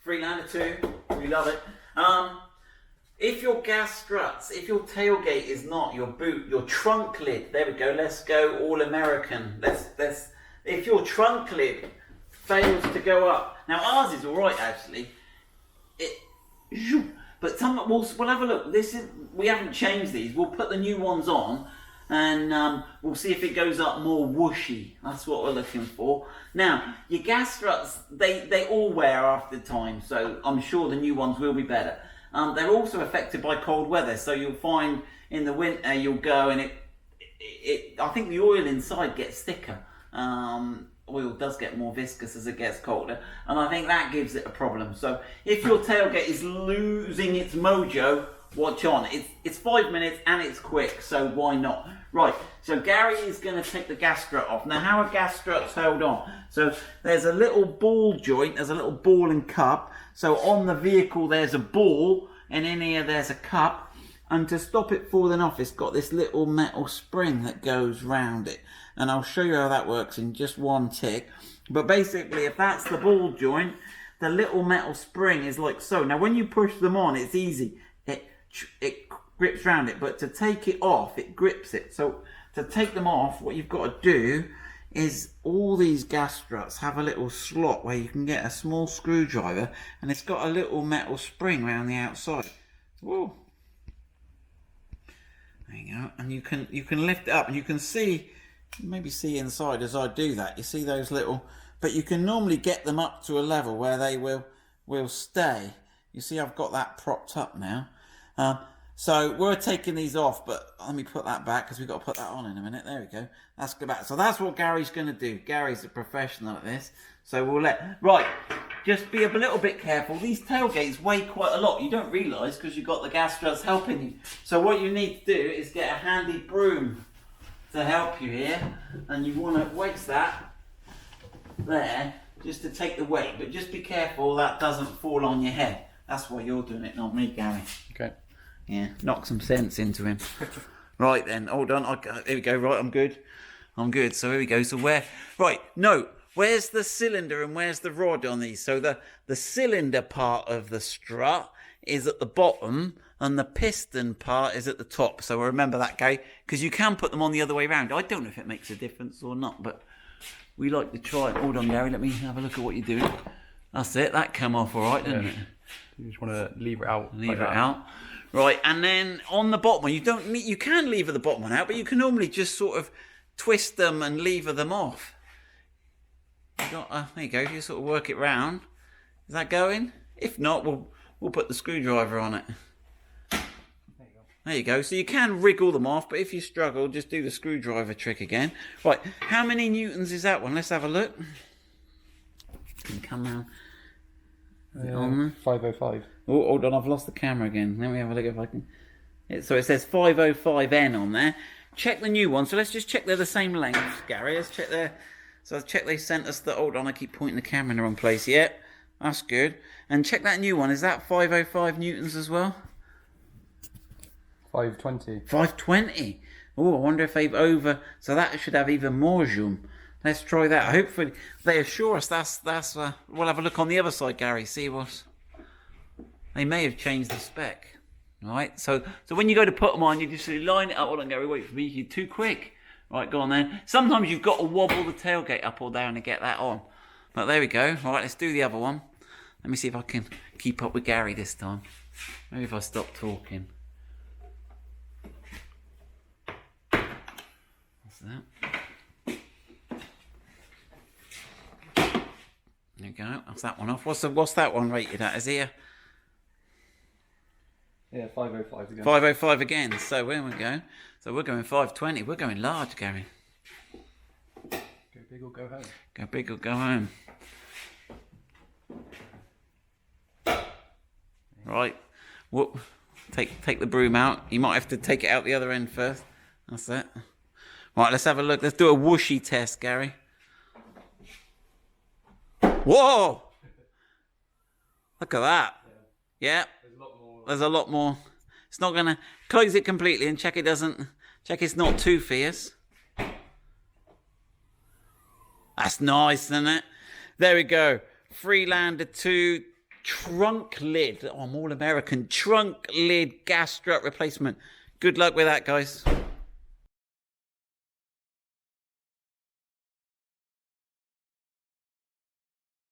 Freelander 2, we love it. If your gas struts, if your tailgate is not, your boot, your trunk lid, there we go, let's go all American. If your trunk lid fails to go up, now ours is alright actually, but we'll have a look. We haven't changed these, we'll put the new ones on and we'll see if it goes up more whooshy. That's what we're looking for. Now, your gas struts, they all wear after time, so I'm sure the new ones will be better. They're also affected by cold weather, so you'll find in the winter you'll go and I think the oil inside gets thicker. Oil does get more viscous as it gets colder, and I think that gives it a problem. So if your tailgate is losing its mojo, watch on. It's 5 minutes and it's quick, so why not? Right, so Gary is going to take the gas strut off. Now, how are gas struts held on? So there's a little ball joint, there's a little ball and cup. So on the vehicle there's a ball, and in here there's a cup. And to stop it falling off, it's got this little metal spring that goes round it. And I'll show you how that works in just one tick. But basically, if that's the ball joint, the little metal spring is like so. Now, when you push them on, it's easy. It grips around it, but to take it off, it grips it. So to take them off, what you've got to do is all these gas struts have a little slot where you can get a small screwdriver, and it's got a little metal spring around the outside. Whoa. There you go. And you can lift it up, and you can see, maybe see inside as I do that. You see those little, but you can normally get them up to a level where they will stay. You see I've got that propped up now. So we're taking these off, but let me put that back because we've got to put that on in a minute. There we go. That's good back. So that's what Gary's going to do. Gary's a professional at this. So we'll right, just be a little bit careful. These tailgates weigh quite a lot. You don't realise because you've got the gas struts helping you. So what you need to do is get a handy broom to help you here. And you want to wedge that there just to take the weight. But just be careful that doesn't fall on your head. That's why you're doing it, not me, Gary. Okay. Yeah, knock some sense into him. Right then, hold on. Here we go. Right, I'm good. So here we go. So where's the cylinder and where's the rod on these? So the cylinder part of the strut is at the bottom and the piston part is at the top. So remember that, Gary, because you can put them on the other way around. I don't know if it makes a difference or not, but we like to try it. Hold on, Gary. Let me have a look at what you're doing. That's it. That came off all right, didn't it? You just want to lever it out. Lever it out. Right, and then on the bottom one, you can lever the bottom one out, but you can normally just sort of twist them and lever them off. There you go, you sort of work it round. Is that going? If not, we'll put the screwdriver on it. There you go. So you can wriggle them off, but if you struggle, just do the screwdriver trick again. Right, how many newtons is that one? Let's have a look. Can come round. 505. Oh, hold on, I've lost the camera again. Let me have a look if I can. So it says 505N on there. Check the new one. So let's just check they're the same length, Gary. Let's check there. So let's check they sent us the. Hold on, I keep pointing the camera in the wrong place. Yep, that's good. And check that new one. Is that 505 newtons as well? 520. 520. Oh, I wonder if they've over. So that should have even more zoom. Let's try that. Hopefully they assure us that's we'll have a look on the other side, Gary, see what they may have changed the spec. Right, so when you go to put them on, you just line it up. Hold on, Gary, wait for me, you're too quick. Right, go on then. Sometimes you've got to wobble the tailgate up or down to get that on. But there we go. All right, let's do the other one. Let me see if I can keep up with Gary this time. Maybe if I stop talking. What's that? There you go. That's that one off. What's that one rated at? Is here? Yeah, 505 again. 505 again. So where we go? So we're going 520. We're going large, Gary. Go big or go home. Go big or go home. Right. Whoop. Take the broom out. You might have to take it out the other end first. That's it. Right, let's have a look. Let's do a whooshy test, Gary. Whoa! Look at that. Yeah. There's a lot more. It's not going to close it completely and check it's not too fierce. That's nice, isn't it? There we go. Freelander 2 trunk lid. Oh, I'm all American. Trunk lid gas strut replacement. Good luck with that, guys.